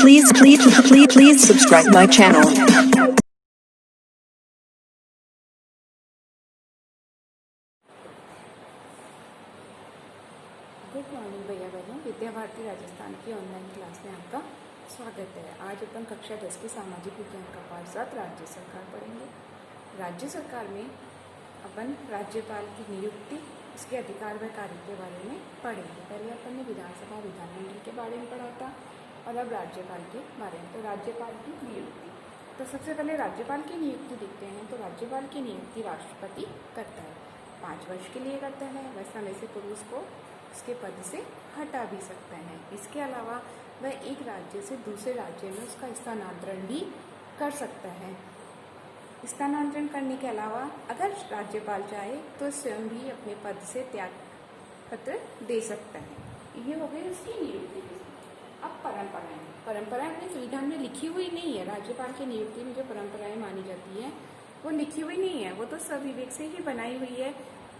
Please subscribe my channel. Good morning भैया बहनों, विद्या भारती राजस्थान की ऑनलाइन क्लास में आपका स्वागत है। आज अपन कक्षा 10 की सामाजिक विज्ञान का पाठ 7 राज्य सरकार पढ़ेंगे। राज्य सरकार में अपन राज्यपाल की नियुक्ति, उसके अधिकार व कार्य के बारे में पढ़ेंगे। पहले अपन ने विधानसभा विधानमंडल के बारे में पढ़ा था और अब राज्यपाल के बारे में। तो राज्यपाल की नियुक्ति, तो सबसे पहले राज्यपाल की नियुक्ति देखते हैं। तो राज्यपाल की नियुक्ति राष्ट्रपति करता है, 5 वर्ष के लिए करता है। वह समय से पूर्व उसको उसके पद से हटा भी सकते हैं। इसके अलावा वह एक राज्य से दूसरे राज्य में उसका स्थानांतरण भी कर सकता है। स्थानांतरण करने के अलावा अगर राज्यपाल चाहे तो स्वयं भी अपने पद से त्याग पत्र दे सकता है। ये हो गई उसकी नियुक्ति। अब परंपराएं अपने संविधान में लिखी हुई नहीं है। राज्यपाल की नियुक्ति में जो परंपराएं मानी जाती है वो लिखी हुई नहीं है, वो तो स्वविवेक से ही बनाई हुई है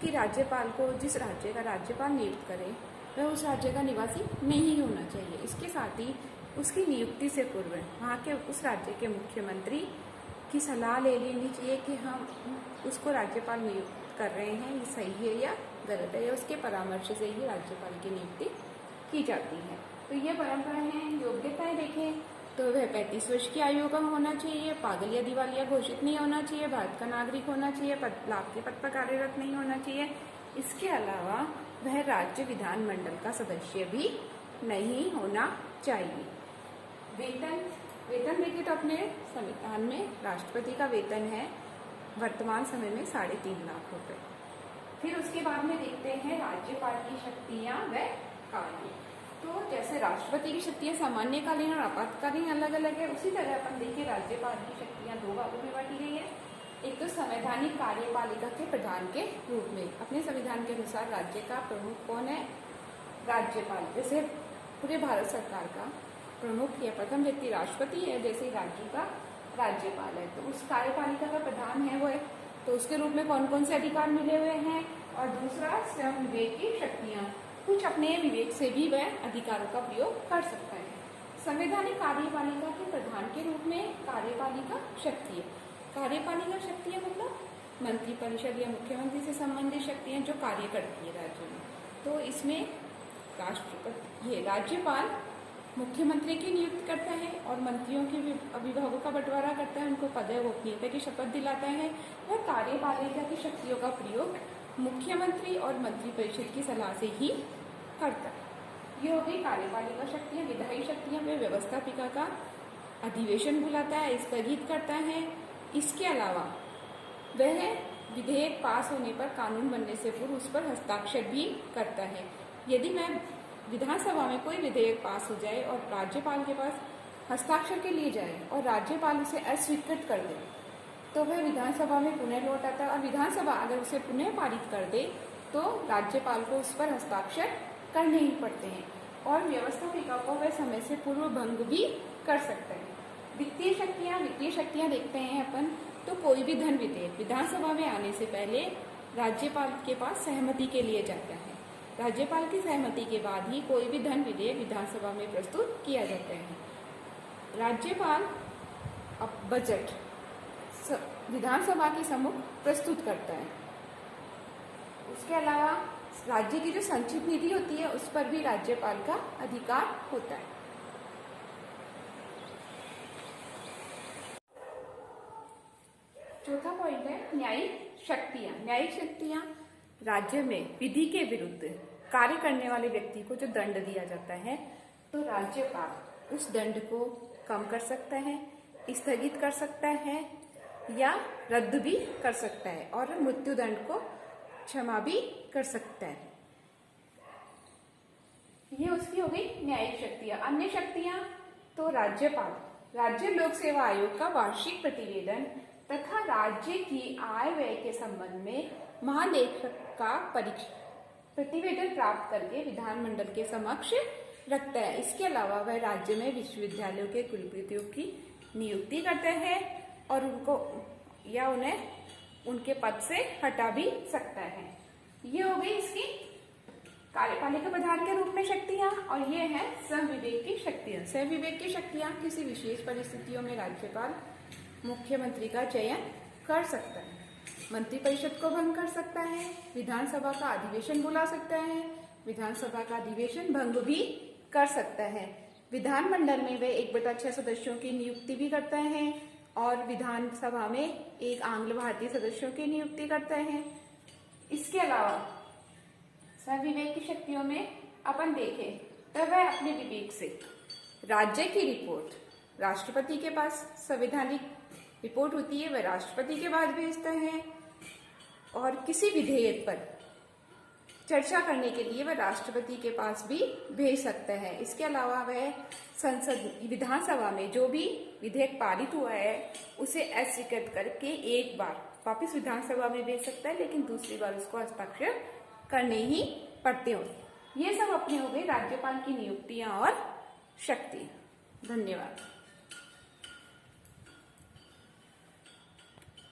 कि राज्यपाल को जिस राज्य का राज्यपाल नियुक्त करे वह उस राज्य का निवासी नहीं होना चाहिए। इसके साथ ही उसकी नियुक्ति से पूर्व वहाँ के उस राज्य के मुख्यमंत्री की सलाह ले लेनी चाहिए कि हम उसको राज्यपाल नियुक्त कर रहे हैं, ये सही है या गलत है, या उसके परामर्श से ही राज्यपाल की नियुक्ति की जाती है। तो ये परंपरा है। योग्यताएं देखें तो वह 35 वर्ष की आयु का होना चाहिए, पागल या दिवालिया घोषित नहीं होना चाहिए, भारत का नागरिक होना चाहिए, लाभ के पद पर कार्यरत नहीं होना चाहिए। इसके अलावा वह राज्य विधानमंडल का सदस्य भी नहीं होना चाहिए। वेतन देखें तो अपने संविधान में राष्ट्रपति का वेतन है वर्तमान समय में 3.5 लाख रुपए। फिर उसके बाद में देखते हैं राज्यपाल की शक्तियां व कार्य। तो जैसे राष्ट्रपति की शक्तियां सामान्यकालीन और आपातकालीन अलग अलग है, उसी तरह अपन देखिए राज्यपाल की शक्तियां 2 भागों में बांटी गई है। एक तो संवैधानिक कार्यपालिका के प्रधान के रूप में, अपने संविधान के अनुसार राज्य का प्रमुख कौन है? राज्यपाल। जैसे पूरे भारत सरकार का प्रमुख या प्रथम व्यक्ति राष्ट्रपति है, जैसे राज्य का राज्यपाल है। तो उस कार्यपालिका का प्रधान है वो है, तो उसके रूप में कौन कौन से अधिकार मिले हुए हैं। और दूसरा स्वयं विवेक की शक्तियां, कुछ अपने विवेक से भी वह अधिकारों का प्रयोग कर सकता है। संवैधानिक कार्यपालिका के प्रधान के रूप में कार्यपालिका शक्ति है। कार्यपालिका शक्तियां मतलब मंत्रिपरिषद या मुख्यमंत्री से संबंधित शक्तियां जो कार्य करती है राज्य में। तो इसमें राष्ट्रपति, ये राज्यपाल मुख्यमंत्री की नियुक्ति करता है और मंत्रियों के विभागों का बंटवारा करता है, उनको पद व गोपनीयता की शपथ दिलाता है। वह कार्यपालिका की शक्तियों का प्रयोग मुख्यमंत्री और मंत्रिपरिषद की सलाह से ही करता है। ये हो गई कार्यपालिका शक्तियां। विधायी शक्तियां वे व्यवस्थापिका का अधिवेशन बुलाता है, स्थगित करता है। इसके अलावा वह विधेयक पास होने पर, कानून बनने से पूर्व उस पर हस्ताक्षर भी करता है। यदि मैं विधानसभा में कोई विधेयक पास हो जाए और राज्यपाल के पास हस्ताक्षर के लिए जाए और राज्यपाल उसे अस्वीकृत कर दे तो वह विधानसभा में पुनः लौट आता है, और विधानसभा अगर उसे पुनः पारित कर दे तो राज्यपाल को उस पर हस्ताक्षर करने ही पड़ते हैं, और व्यवस्थापिका को वह समय से पूर्व भंग भी कर सकते हैं। वित्तीय शक्तियां देखते हैं अपन। तो कोई भी धन विधेयक विधानसभा में आने से पहले राज्यपाल के पास सहमति के लिए जाता है। राज्यपाल की सहमति के बाद ही कोई भी धन विधेयक विधानसभा में प्रस्तुत किया जाता है। राज्यपाल अब बजट विधानसभा के सम्मुख प्रस्तुत करता है। उसके अलावा राज्य की जो संचित निधि होती है उस पर भी राज्यपाल का अधिकार होता है। चौथा पॉइंट है न्यायिक शक्तियां। राज्य में विधि के विरुद्ध कार्य करने वाले व्यक्ति को जो दंड दिया जाता है तो राज्यपाल उस दंड को कम कर सकता है, स्थगित कर सकता है या रद्द भी कर सकता है, और मृत्यु दंड को क्षमा भी कर सकता है। ये उसकी हो गई न्यायिक शक्तियां। अन्य शक्तियां तो राज्य लोक सेवा आयोग का वार्षिक प्रतिवेदन तथा राज्य की आय व्यय के संबंध में महालेखक का प्रतिवेदन प्राप्त करके विधानमंडल के समक्ष रखता है। इसके अलावा वह राज्य में विश्वविद्यालयों के कुलपतियों की नियुक्ति करते हैं और उनको या उन्हें उनके पद से हटा भी सकता है। ये हो गई इसकी कार्यपालिका प्रधान के रूप में शक्तियां, और ये है संविवेक की शक्तियां। सह विवेक की शक्तियां किसी विशेष परिस्थितियों में राज्यपाल मुख्यमंत्री का चयन कर सकता है, मंत्रिपरिषद को भंग कर सकता है, विधानसभा का अधिवेशन बुला सकता है, विधानसभा का अधिवेशन भंग भी कर सकता है, विधानमंडल में वे 1/6 सदस्यों की नियुक्ति भी करता है और विधानसभा में एक आंग्ल भारतीय सदस्यों की नियुक्ति करता है। इसके अलावा सविवेक की शक्तियों में अपन देखें तो वह अपने विवेक से राज्य की रिपोर्ट राष्ट्रपति के पास, संवैधानिक रिपोर्ट होती है वह राष्ट्रपति के पास भेजता है, और किसी विधेयक पर चर्चा करने के लिए वह राष्ट्रपति के पास भी भेज सकता है। इसके अलावा वह संसद विधानसभा में जो भी विधेयक पारित हुआ है उसे अस्वीकृत करके एक बार वापस विधानसभा में भेज सकता है, लेकिन दूसरी बार उसको हस्ताक्षर करने ही पड़ते हो। ये सब अपने हो गए राज्यपाल की नियुक्तियां और शक्ति। धन्यवाद।